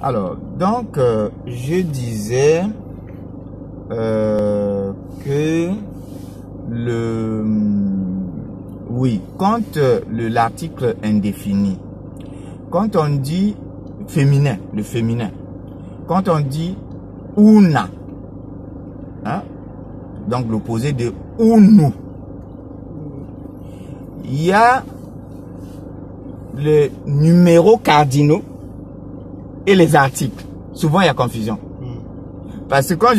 Alors, donc, je disais que oui, quand l'article indéfini, quand on dit féminin, le féminin, quand on dit una, hein, donc l'opposé de unu, il y a les numéros cardinaux et les articles. Souvent, il y a confusion. Parce que quand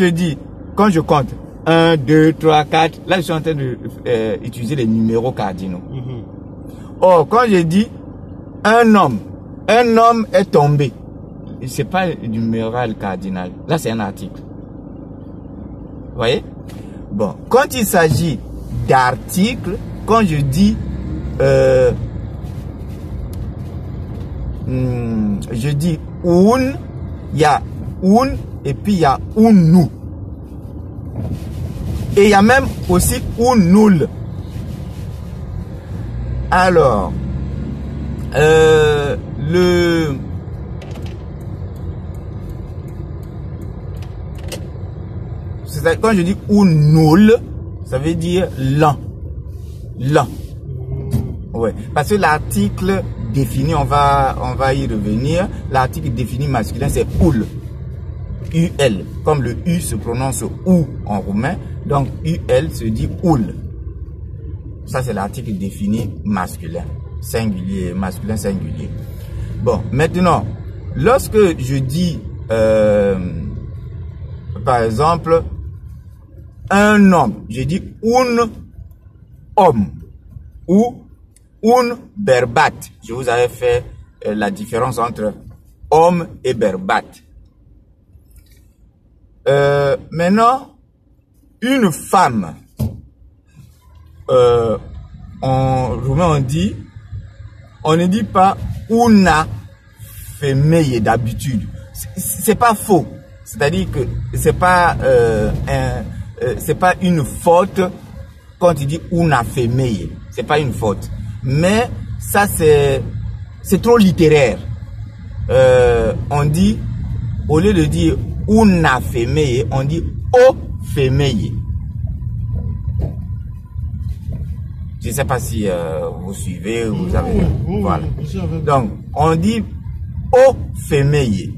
je compte 1, 2, 3, 4, là, je suis en train d'utiliser les numéros cardinaux. Or, quand je dis un homme est tombé, c'est pas le numéral cardinal. Là, c'est un article. Vous voyez? Bon, quand il s'agit d'articles, quand je dis un, il y a un et puis il y a unu. Et il y a même aussi unul. Alors, quand je dis unul, ça veut dire l'un. L'un. Ouais. Parce que l'article défini, on va y revenir. L'article défini masculin, c'est ul. UL. Comme le U se prononce OU en roumain, donc UL se dit ul. Ça, c'est l'article défini masculin. Singulier, masculin singulier. Bon, maintenant, lorsque je dis, par exemple, un homme, je dis un homme ou un berbat. Je vous avais fait la différence entre homme et berbat. Maintenant, une femme, en roumain on ne dit pas una femeie d'habitude. C'est pas faux. C'est-à-dire que c'est pas une faute quand il dit una femeie. C'est pas une faute. Mais ça c'est trop littéraire. On dit, au lieu de dire una femeie, on dit o femeie. Je ne sais pas si vous suivez, vous avez... Voilà. Donc, on dit o femeie.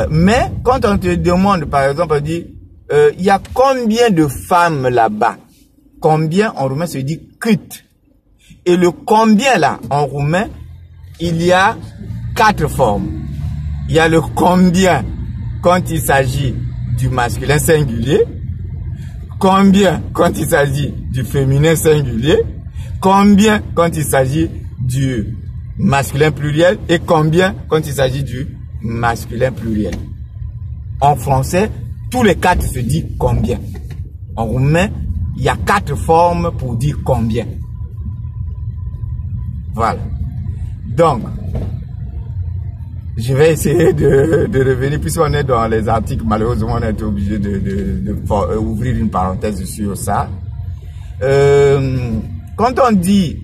Mais quand on te demande, par exemple, on dit, il y a combien de femmes là-bas? Combien en roumain se dit cât. Et le combien là, en roumain, il y a 4 formes. Il y a le combien quand il s'agit du masculin singulier, combien quand il s'agit du féminin singulier, combien quand il s'agit du masculin pluriel et combien quand il s'agit du masculin pluriel. En français, tous les 4 se disent combien. En roumain, il y a 4 formes pour dire combien. Voilà. Donc, je vais essayer de revenir, puisqu'on est dans les articles, malheureusement on est obligé ouvrir une parenthèse sur ça. Quand on dit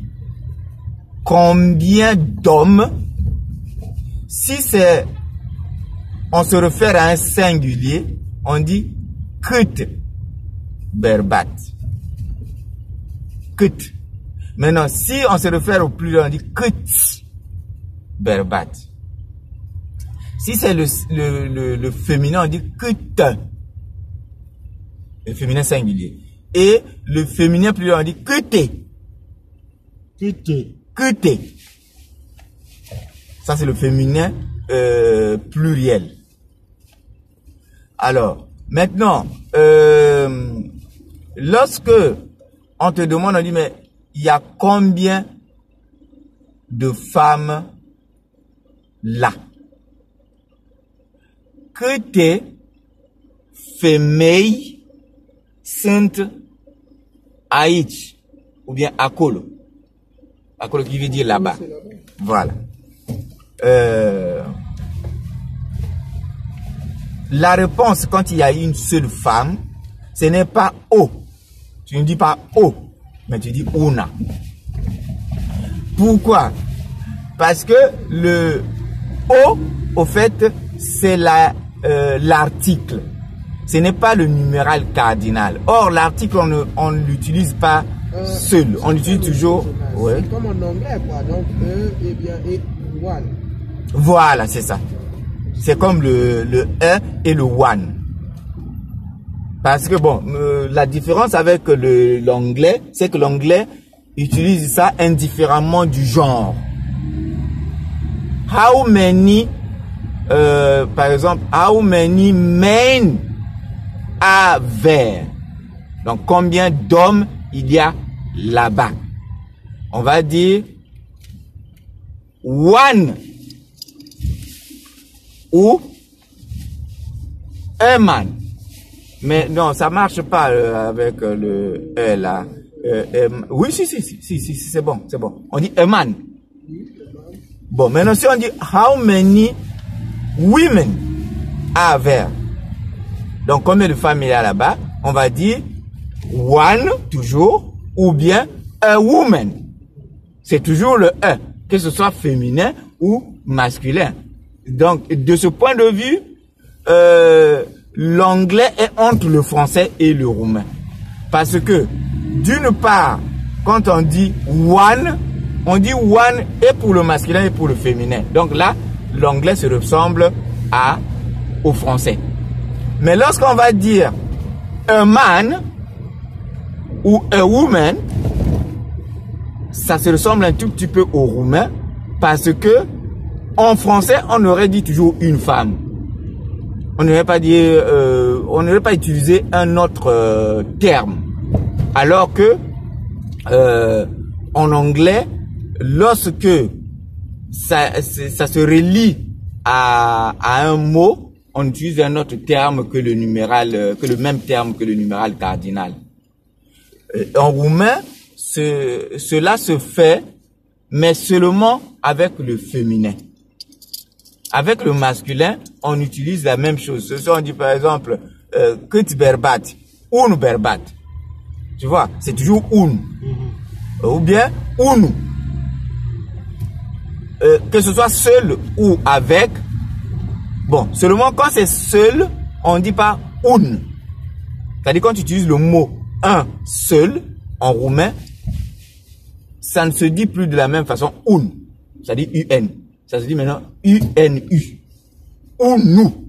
combien d'hommes, si on se réfère à un singulier, on dit cât berbat. Cât. Maintenant, si on se réfère au pluriel, on dit cât berbat. Si c'est le féminin, on dit cât. Le féminin singulier. Et le féminin pluriel, on dit câté. Câté. Ça, c'est le féminin pluriel. Alors, maintenant, lorsque on te demande, on dit, mais il y a combien de femmes là? Câte femei sunt aici, ou bien acolo. Acolo qui veut dire là-bas. Voilà. La réponse quand il y a une seule femme, ce n'est pas o. Tu ne dis pas o, mais tu dis una. Pourquoi? Parce que le o au fait, c'est l'article. Ce n'est pas le numéral cardinal. Or, l'article, on ne l'utilise pas seul. On l'utilise toujours... Ouais. C'est comme en anglais, quoi. Donc, et bien, et one. Voilà, c'est ça. C'est comme le E et le one. Parce que, bon, la différence avec l'anglais, c'est que l'anglais utilise ça indifféremment du genre. How many, par exemple, how many men are there? Donc, combien d'hommes il y a là-bas? On va dire one ou un man. Mais non, ça marche pas avec le E là. Oui, si, c'est bon, c'est bon. On dit a man. Bon, maintenant si on dit how many women are there? Donc combien de femmes il y a là-bas? On va dire one toujours ou bien a woman. C'est toujours le E, que ce soit féminin ou masculin. Donc de ce point de vue, l'anglais est entre le français et le roumain. Parce que, d'une part, quand on dit one et pour le masculin et pour le féminin. Donc là, l'anglais se ressemble au français. Mais lorsqu'on va dire a man ou a woman, ça se ressemble un tout petit peu au roumain parce que en français, on aurait dit toujours une femme. On n'aurait pas dit, on n'aurait pas utilisé un autre terme. Alors que en anglais, lorsque ça se relie à un mot, on utilise un autre terme que le numéral, que le même terme que le numéral cardinal. En roumain, cela se fait, mais seulement avec le féminin. Avec le masculin, on utilise la même chose. Ce sont, on dit par exemple, cât bărbați, un bărbat. Tu vois, c'est toujours un. Ou bien, unu. Que ce soit seul ou avec. Bon, seulement quand c'est seul, on ne dit pas un. C'est-à-dire quand tu utilises le mot un seul, en roumain, ça ne se dit plus de la même façon un. Ça dit un. Ça se dit maintenant UNU. Ou nous.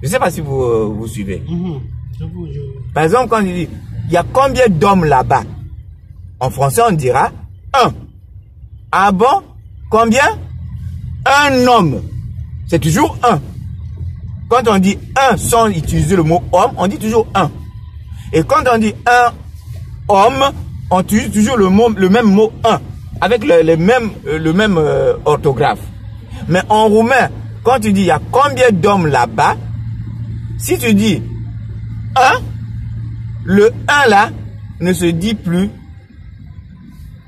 Je ne sais pas si vous suivez. Par exemple, quand il dit, il y a combien d'hommes là-bas? En français, on dira un. Ah bon? Combien? Un homme. C'est toujours un. Quand on dit un sans utiliser le mot homme, on dit toujours un. Et quand on dit un homme, on utilise toujours le même mot un. Avec le même orthographe. Mais en roumain, quand tu dis il y a combien d'hommes là-bas, si tu dis un, le un là ne se dit plus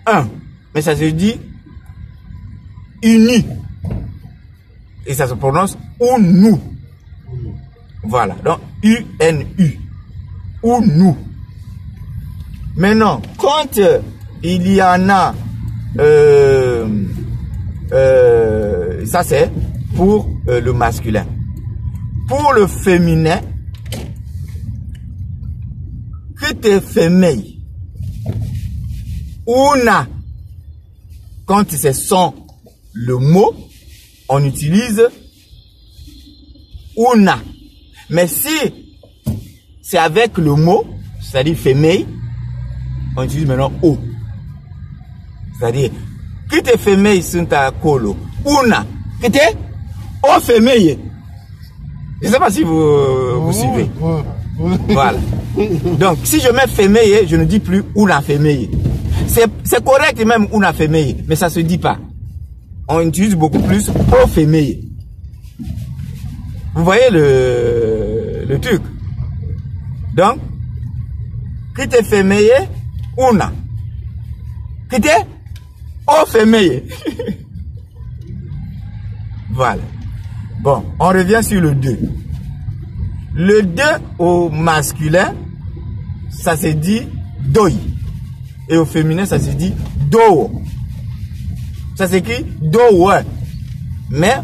un, mais ça se dit uni. Et ça se prononce unu. Voilà, donc UNU. Unu. Maintenant, quand il y en a ça c'est pour le masculin. Pour le féminin, câte femei, una. Quand c'est sans le mot, on utilise una. Mais si c'est avec le mot, c'est-à-dire femei, on utilise maintenant o. C'est-à-dire, câte femei sunt acolo? Una. Câte? O femeie. Je ne sais pas si vous suivez. Voilà. Donc, si je mets femeie, je ne dis plus una femeie. C'est correct même una femeie, mais ça ne se dit pas. On utilise beaucoup plus o femeie. Vous voyez le truc? Donc, câte femeie? Una. Câte? O femeie. Voilà. Bon, on revient sur le 2. Le 2 au masculin, ça se dit doi. Et au féminin, ça se dit do. Ça s'écrit do. Mais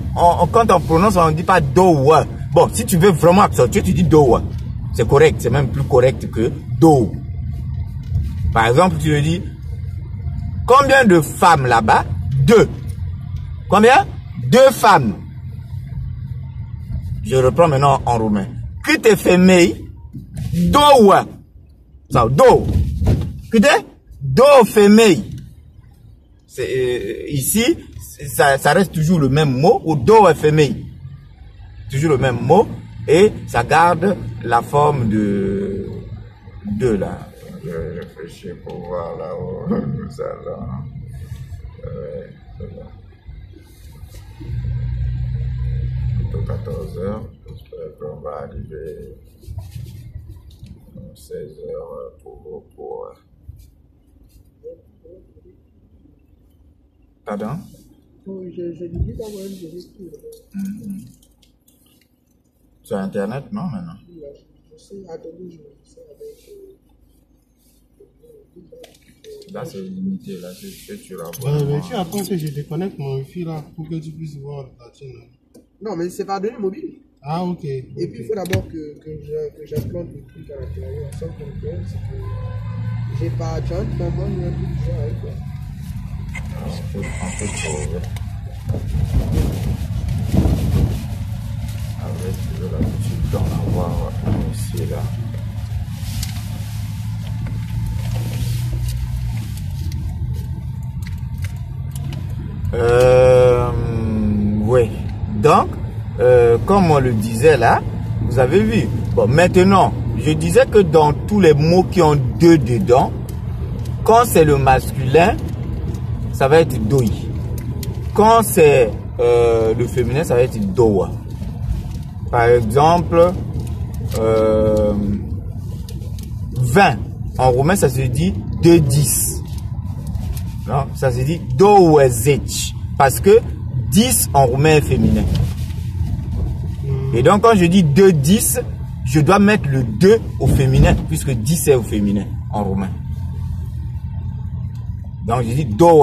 quand on prononce, on ne dit pas dowa. Bon, si tu veux vraiment accentuer, tu dis dowa. C'est correct, c'est même plus correct que do. Par exemple, tu le dis, combien de femmes là-bas? 2. Combien? 2 femmes. Je reprends maintenant en roumain. Câte femei? 2. Sau 2. Câte? 2 femei. Ici, ça reste toujours le même mot, ou 2 femei. Toujours le même mot, et ça garde la forme de 2 là. Je réfléchis pour voir là où nous allons. Plutôt 14 heures, j'espère qu'on va arriver 16 heures pour vos cours. Pardon? Oui, je dis quand même, je vais tout. Sur Internet, non, maintenant? Je sais, attendez, je sais avec... Là, c'est limité, là, c'est que tu la vois. Mais tu attends que je déconnecte mon wifi là pour que tu puisses voir la tienne. Non, mais c'est par données mobile. Ah, ok. Et puis, il faut d'abord que j'implante le truc à l'intérieur. Sans comprendre, c'est que j'ai pas de chance, mais moi, il y a un truc du genre avec quoi. On peut trouver. Avec de l'habitude d'en avoir aussi là. Oui. Donc, comme on le disait là, vous avez vu. Bon, maintenant, je disais que dans tous les mots qui ont 2 dedans, quand c'est le masculin, ça va être doi. Quand c'est le féminin, ça va être doa. Par exemple, 20. En roumain, ça se dit 2-10. Non, ça se dit 20. Parce que 10 en roumain est féminin. Et donc, quand je dis 2-10, je dois mettre le 2 au féminin, puisque 10 est au féminin en roumain. Donc, je dis 20.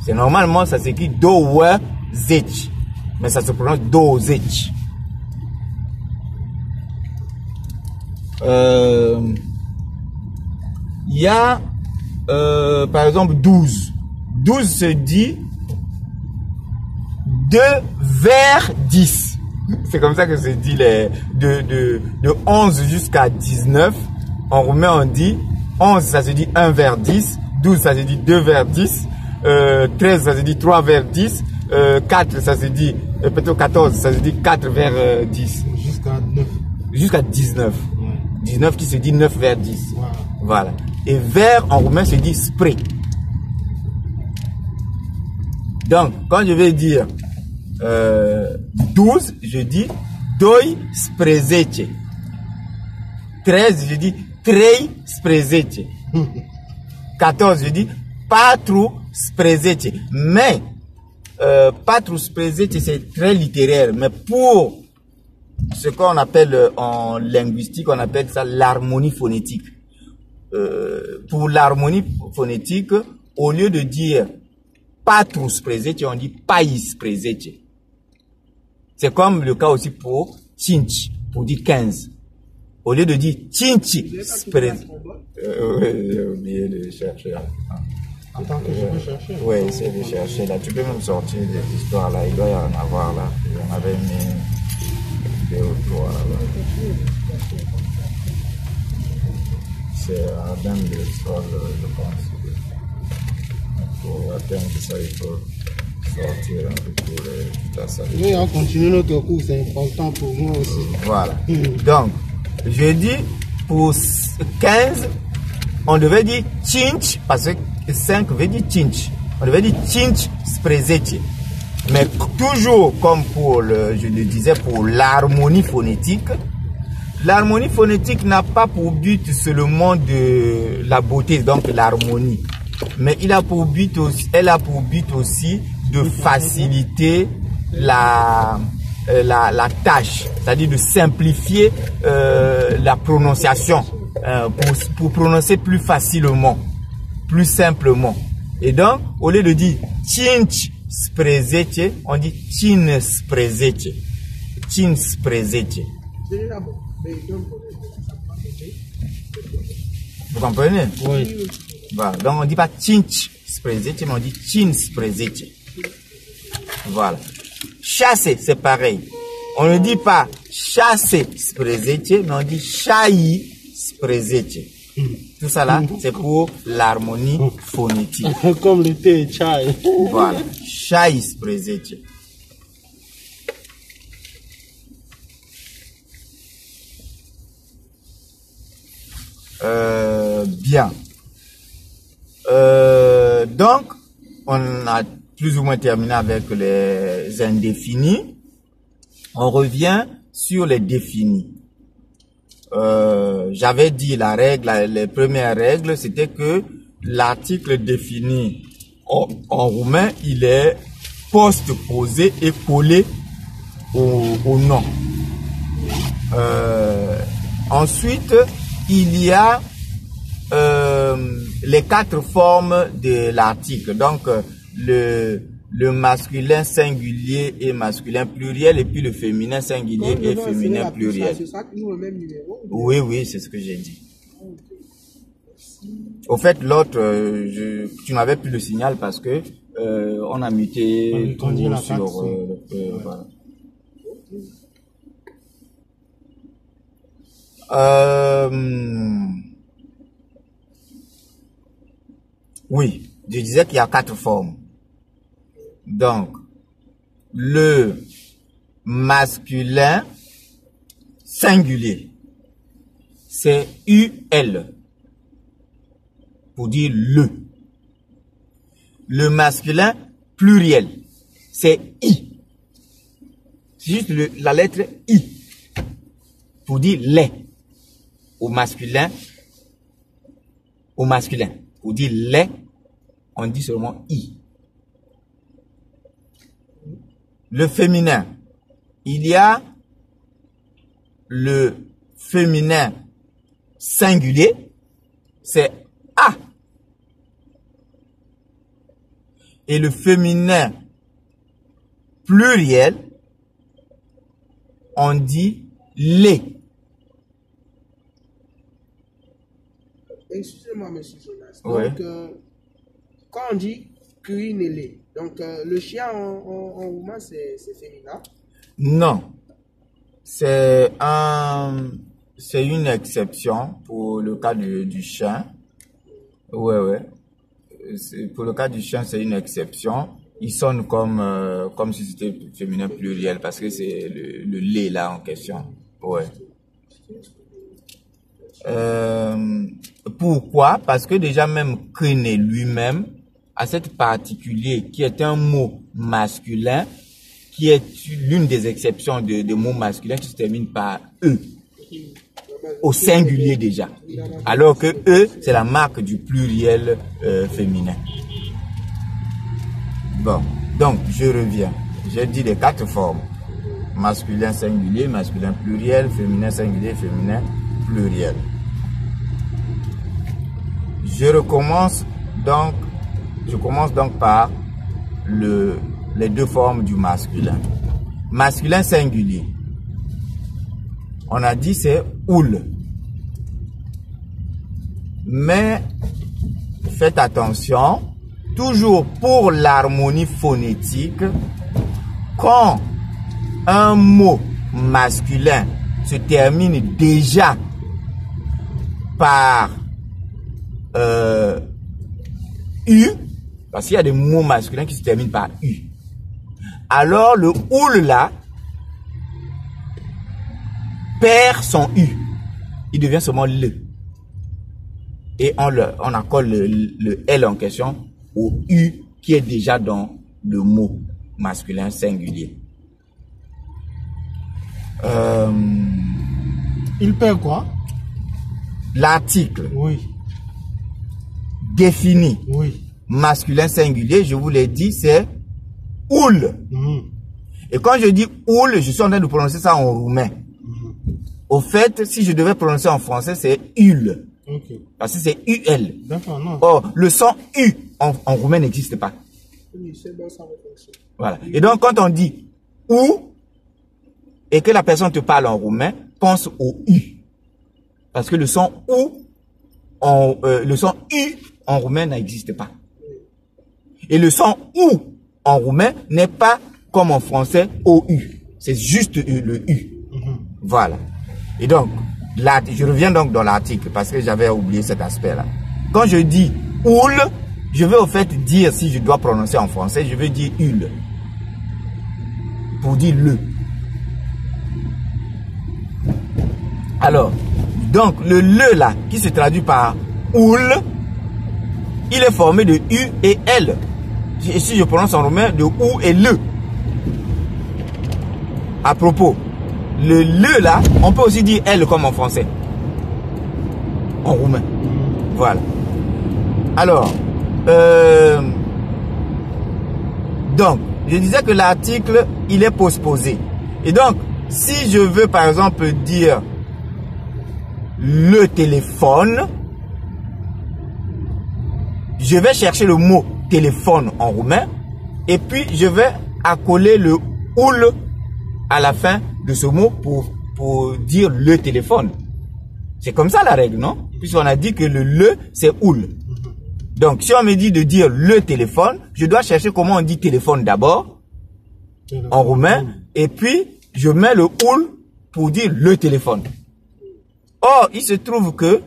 C'est normalement, ça s'écrit 20. Mais ça se prononce 20. Il y a, par exemple, 12. 12 se dit 2 vers 10. C'est comme ça que se dit de 11 jusqu'à 19. En roumain, on dit 11, ça se dit 1 vers 10. 12, ça se dit 2 vers 10. 13, ça se dit 3 vers 10. 4, ça se dit, plutôt 14, ça se dit 4 vers 10. Jusqu'à 9. Jusqu'à 19. Ouais. 19 qui se dit 9 vers 10. Voilà. Voilà. Et vers en roumain se dit spray. Donc, quand je vais dire 12, je dis 2 spre 10. 13, je dis 3 spre 10. 14, je dis 4 spre 10. Mais 4 spre 10, c'est très littéraire. Mais pour ce qu'on appelle en linguistique, on appelle ça l'harmonie phonétique. Pour l'harmonie phonétique, au lieu de dire 4 spre 10, on dit 5 spre 10. C'est comme le cas aussi pour cinci, pour dire 15. Au lieu de dire cinci spre 10. J'ai oublié de chercher. Attends que je peux chercher. Oui, c'est de chercher là. Tu peux même sortir des histoires là. Il doit y en avoir là. J'en avais mis 2 ou 3 là. C'est un dame de sol, je pense. Pour atteindre ça, il faut sortir un peu pour toute la salle. Oui, on continue notre cours, c'est important pour moi aussi. Voilà. Donc, je dis pour 15, on devait dire cinci, parce que 5 veut dire cinci. On devait dire cinci spre 10. Mais toujours comme pour je le disais, pour l'harmonie phonétique, l'harmonie phonétique n'a pas pour but seulement de la beauté, donc l'harmonie. Mais elle a pour but aussi de faciliter la tâche, c'est-à-dire de simplifier la prononciation pour prononcer plus facilement, plus simplement. Et donc, au lieu de dire cinci sprezece, on dit 15. 15. C'est déjà bon. Mais donc, ça prend Vous comprenez? Oui. Voilà. Donc on dit pas 15 sprezece, mais on dit 15. Voilà. Chasser, c'est pareil. On ne dit pas chasser sprezece, mais on dit chai sprezece. Tout ça là, c'est pour l'harmonie phonétique. Comme le thé et chai. Voilà. Chai sprezece. Bien. Donc, on a plus ou moins terminé avec les indéfinis. On revient sur les définis. J'avais dit la règle, les premières règles, c'était que l'article défini en roumain, il est postposé et collé au nom. Ensuite, il y a les 4 formes de l'article. Donc, le masculin singulier et masculin pluriel, et puis le féminin singulier et féminin pluriel. C'est ça que nous, le même numéro? Oui, oui, c'est ce que j'ai dit. Au fait, l'autre, tu n'avais plus le signal parce que on a muté tout sur voilà. Oui, je disais qu'il y a 4 formes. Donc, le masculin singulier, c'est UL, pour dire le. Le masculin pluriel, c'est I. C'est juste la lettre I, pour dire les. Au masculin, pour dire les, on dit seulement I. Le féminin, il y a le féminin singulier, c'est A. Et le féminin pluriel, on dit les. Excusez-moi, monsieur Jonas. Ouais. Donc, quand on dit cuinele, donc le chien en roumain, c'est féminin? Non. C'est une exception pour le cas du chien. Ouais. Pour le cas du chien, c'est une exception. Il sonne comme si c'était féminin pluriel parce que c'est le lait là en question. Ouais. Pourquoi? Parce que déjà même Créné lui-même a cette particulier qui est un mot masculin, qui est l'une des exceptions de mots masculins qui se termine par E, au singulier déjà. Alors que E, c'est la marque du pluriel féminin. Bon, donc je reviens. J'ai dit les 4 formes. Masculin singulier, masculin pluriel, féminin singulier, féminin pluriel. Je commence donc par les 2 formes du masculin. Masculin singulier. On a dit c'est oul. Mais faites attention, toujours pour l'harmonie phonétique, quand un mot masculin se termine déjà par U, parce qu'il y a des mots masculins qui se terminent par U. Alors le oul là perd son U. Il devient seulement le. Et on accorde le L en question au U qui est déjà dans le mot masculin singulier. Il perd quoi? L'article. Oui. Défini. Oui. Masculin singulier, je vous l'ai dit, c'est oul. Et quand je dis oul, je suis en train de prononcer ça en roumain. Au fait, si je devais prononcer en français, c'est ul. Okay. Parce que c'est UL. D'accord, non. Or, le son U en roumain n'existe pas. Oui, c'est bon, ça me fonctionne. Voilà. Et donc, quand on dit ou et que la personne te parle en roumain, pense au U. Parce que le son ou, le son U en roumain n'existe pas. Et le son ou en roumain n'est pas comme en français OU. C'est juste le U. Voilà. Et donc, là, je reviens donc dans l'article parce que j'avais oublié cet aspect-là. Quand je dis oul, je veux au fait dire, si je dois prononcer en français, je veux dire ul. Pour dire le. Alors, donc le là, qui se traduit par oul, il est formé de U et L. Et si je prononce en roumain, de OU et le. À propos, le là, on peut aussi dire L comme en français. En roumain. Voilà. Alors, donc, je disais que l'article, il est postposé. Et donc, si je veux par exemple dire le téléphone, je vais chercher le mot téléphone en roumain et puis je vais accoler le oul à la fin de ce mot pour dire le téléphone. C'est comme ça la règle, non? Puisqu'on a dit que le c'est oul. Donc, si on me dit de dire le téléphone, je dois chercher comment on dit téléphone d'abord en roumain et puis je mets le oul pour dire le téléphone. Or, il se trouve que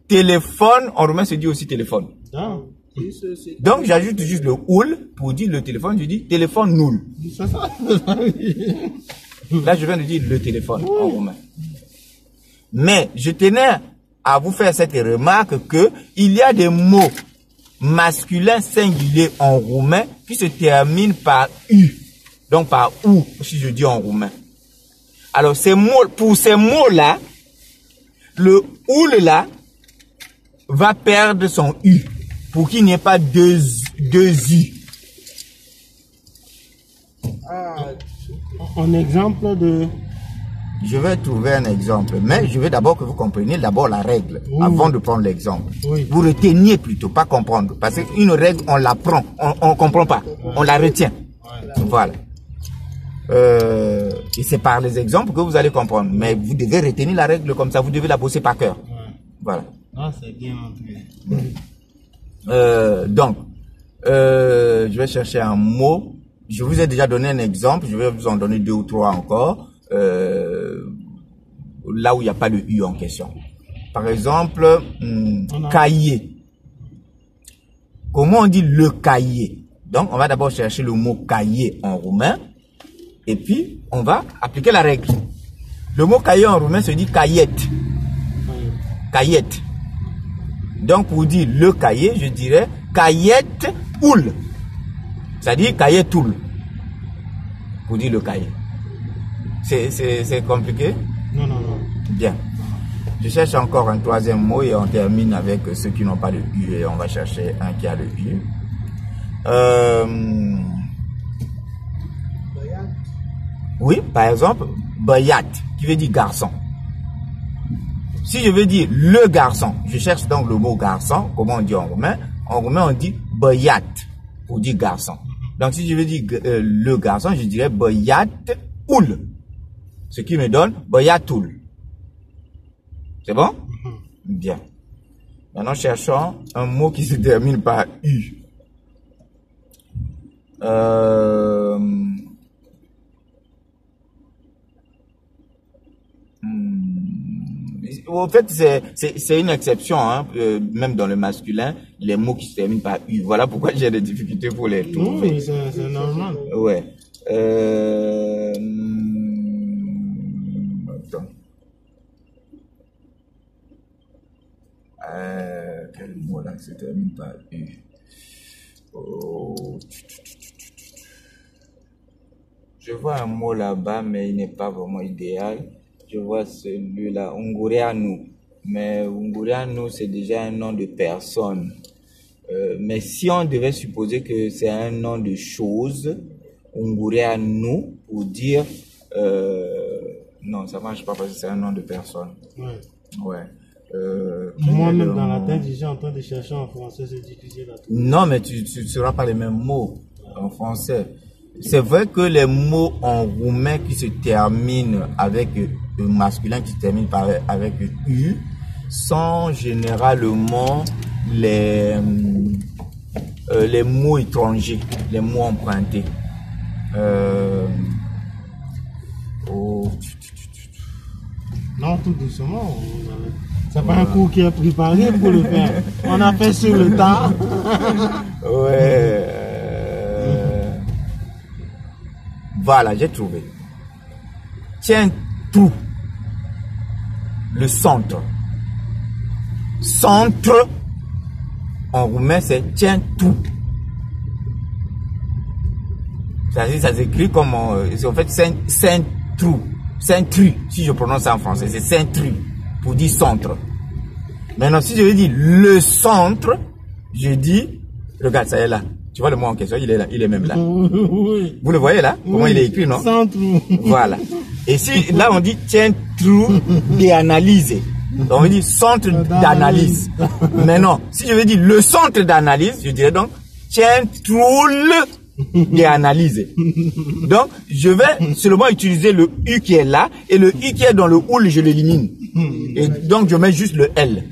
téléphone en roumain se dit aussi téléphone. Ah. Donc, j'ajoute juste le oul pour dire le téléphone, je dis téléphone nul. Là, je viens de dire le téléphone en roumain. Mais je tenais à vous faire cette remarque que il y a des mots masculins singuliers en roumain qui se terminent par U. Donc par OU, si je dis en roumain. Alors, ces mots, pour ces mots-là, le OUL là va perdre son U pour qu'il n'y ait pas deux U. Ah, Un exemple de... Je vais trouver un exemple, mais je veux d'abord que vous compreniez d'abord la règle avant de prendre l'exemple. Oui. Vous reteniez plutôt, pas comprendre. Parce qu'une règle, on l'apprend, on ne comprend pas, on la retient. Voilà. Et c'est par les exemples que vous allez comprendre. Mais vous devez retenir la règle comme ça, vous devez la bosser par cœur. Voilà. Ah, c'est bien montré. Donc, je vais chercher un mot. Je vous ai déjà donné un exemple, je vais vous en donner 2 ou 3 encore. Là où il n'y a pas le U en question. Par exemple, cahier. Comment on dit le cahier? Donc, on va d'abord chercher le mot cahier en roumain. Et puis, on va appliquer la règle. Le mot cahier en roumain se dit cahiette. Cahiette. Donc, pour dire le cahier, je dirais cahiette oul. C'est-à-dire cahier toul. Pour dire le cahier. C'est compliqué? Non, non, non. Bien. Je cherche encore un 3e mot et on termine avec ceux qui n'ont pas le U et on va chercher un qui a le U. Oui, par exemple, bayat, qui veut dire garçon. Si je veux dire le garçon, je cherche donc le mot garçon, comment on dit en roumain? En roumain, on dit bayat, pour dire garçon. Donc, si je veux dire le garçon, je dirais bayat oul. Ce qui me donne bayatoul. C'est bon? Bien. Maintenant, cherchons un mot qui se termine par U. En fait, c'est une exception, hein, même dans le masculin, les mots qui se terminent par U. Voilà pourquoi j'ai des difficultés pour les trouver. Oui, c'est normal. Ouais. Attends. Quel mot là se termine par U? Oh. Je vois un mot là-bas, mais il n'est pas vraiment idéal. Je vois celui-là, Ungureanu. Mais Ungureanu, c'est déjà un nom de personne. Mais si on devait supposer que c'est un nom de chose, Ungureanu, pour dire... non, ça marche pas parce que c'est un nom de personne. Ouais. Ouais. Moi-même, dans la tête, j'ai en train de chercher en français, c'est difficile à trouver. Non, mais tu ne sauras pas les mêmes mots en français. C'est vrai que les mots en roumain qui se terminent avec le masculin qui se termine avec U sont généralement les mots étrangers, les mots empruntés. Non, tout doucement. C'est pas un cours qui est préparé pour le faire. On a fait sur le tas. Ouais. Voilà, j'ai trouvé. Tiens tout. Le centre. Centre. En roumain, c'est tiens tout. Ça s'écrit comme en fait Saint-Tru. Saint-Tru, si je prononce en français, c'est Saint-Tru pour dire centre. Maintenant, si je veux dire le centre, je dis, regarde, ça est là. Tu vois le mot en question, il est là, il est même là. Oui. Vous le voyez là? Comment il est écrit, non? Centre. Voilà. Et si là on dit Centre d'analyse, on veut dire centre d'analyse. Mais non, si je veux dire le centre d'analyse, je dirais donc Centre d'analyse. Donc je vais seulement utiliser le U qui est là et le I qui est dans le OUL, je l'élimine. Et donc je mets juste le L.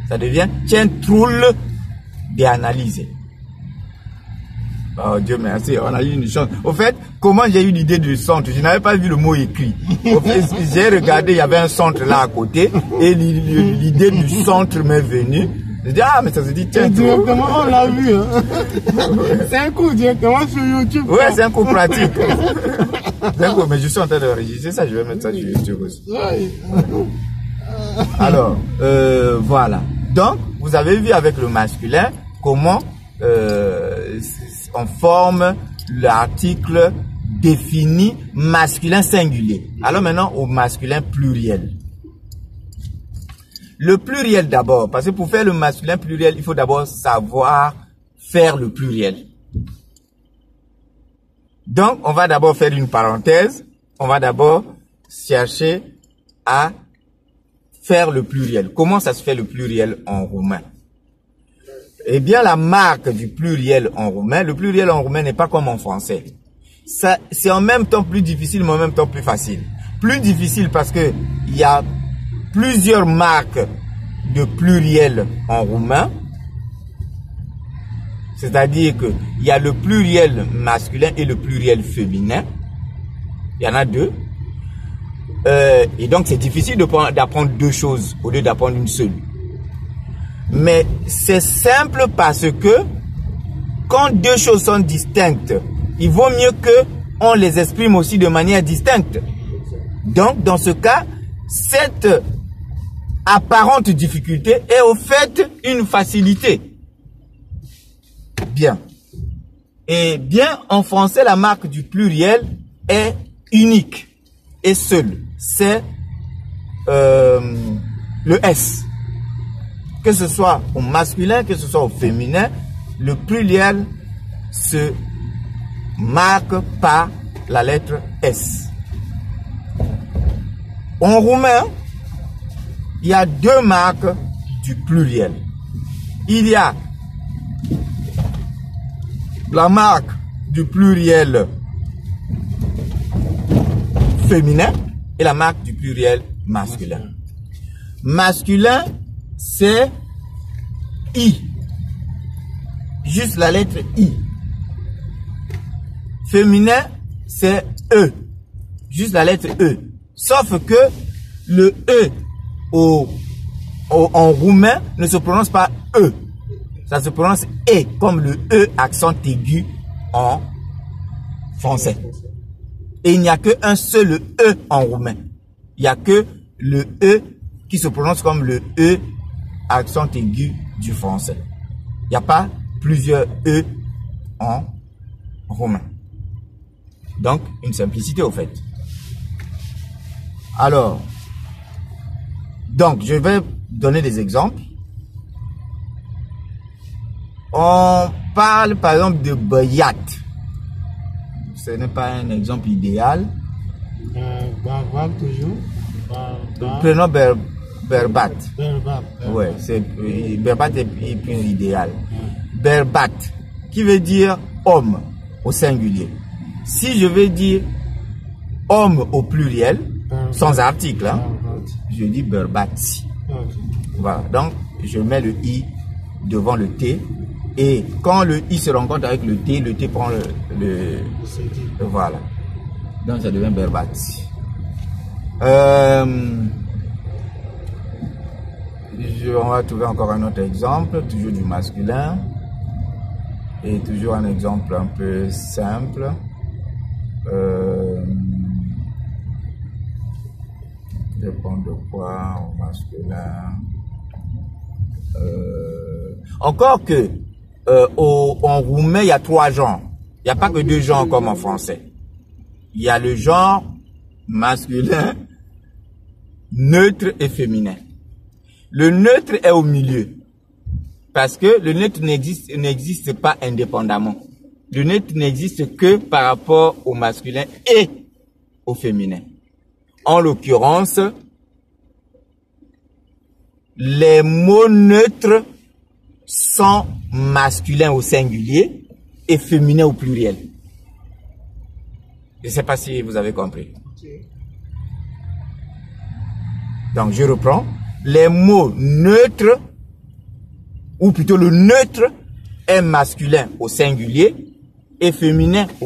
Ça devient Centre d'analyse. Oh Dieu merci, on a eu une chance. Au fait, comment j'ai eu l'idée du centre? Je n'avais pas vu le mot écrit. Au fait, j'ai regardé, il y avait un centre là à côté et l'idée du centre m'est venue. Je dis, ah mais ça se dit, tiens. Directement, on l'a vu. Hein. C'est un coup directement sur YouTube. Ouais, c'est un coup pratique. C'est un coup, mais je suis en train d'enregistrer ça, je vais mettre ça sur YouTube aussi. Alors, voilà. Donc, vous avez vu avec le masculin comment on forme l'article défini masculin singulier. Alors maintenant au masculin pluriel. Le pluriel d'abord, parce que pour faire le masculin pluriel, il faut d'abord savoir faire le pluriel. Donc on va d'abord faire une parenthèse, on va d'abord chercher à faire le pluriel. Comment ça se fait le pluriel en roumain? Eh bien, la marque du pluriel en roumain, le pluriel en roumain n'est pas comme en français. Ça, c'est en même temps plus difficile, mais en même temps plus facile. Plus difficile parce que il y a plusieurs marques de pluriel en roumain. C'est-à-dire que il y a le pluriel masculin et le pluriel féminin. Il y en a deux. Et donc, c'est difficile d'apprendre deux choses au lieu d'apprendre une seule. Mais c'est simple parce que quand deux choses sont distinctes, il vaut mieux que on les exprime aussi de manière distincte. Donc, dans ce cas, cette apparente difficulté est au fait une facilité. Bien. Et bien, en français, la marque du pluriel est unique et seule. C'est le S. Que ce soit au masculin, que ce soit au féminin, le pluriel se marque par la lettre S. En roumain, il y a deux marques du pluriel. Il y a la marque du pluriel féminin et la marque du pluriel masculin. Masculin, c'est I. Juste la lettre I. Féminin, c'est E. Juste la lettre E. Sauf que le E en roumain ne se prononce pas E. Ça se prononce E, comme le E accent aigu en français. Et il n'y a qu'un seul E en roumain. Il n'y a que le E qui se prononce comme le E accent aigu du français. Il n'y a pas plusieurs E en roumain. Donc, une simplicité au fait. Alors, donc, je vais donner des exemples. On parle par exemple de băiat. Ce n'est pas un exemple idéal. Bărbat toujours. Prenons Berbat. Berbat. Ouais, Berbat est plus idéal. Berbat, qui veut dire homme au singulier. Si je veux dire homme au pluriel, sans article, hein, je dis Berbat. Voilà, donc je mets le I devant le T. Et quand le I se rencontre avec le T prend le voilà. Donc ça devient Berbat. On va trouver encore un autre exemple, toujours du masculin. Et toujours un exemple un peu simple. Dépend de quoi au masculin. Encore que en roumain, il y a 3 genres. Il n'y a pas que 2 genres comme en français. Il y a le genre masculin, neutre et féminin. Le neutre est au milieu. Parce que le neutre n'existe pas indépendamment. Le neutre n'existe que par rapport au masculin et au féminin. En l'occurrence, les mots neutres sont masculins au singulier et féminins au pluriel. Je ne sais pas si vous avez compris. Donc, je reprends. Les mots neutres, ou plutôt le neutre, est masculin au singulier et féminin au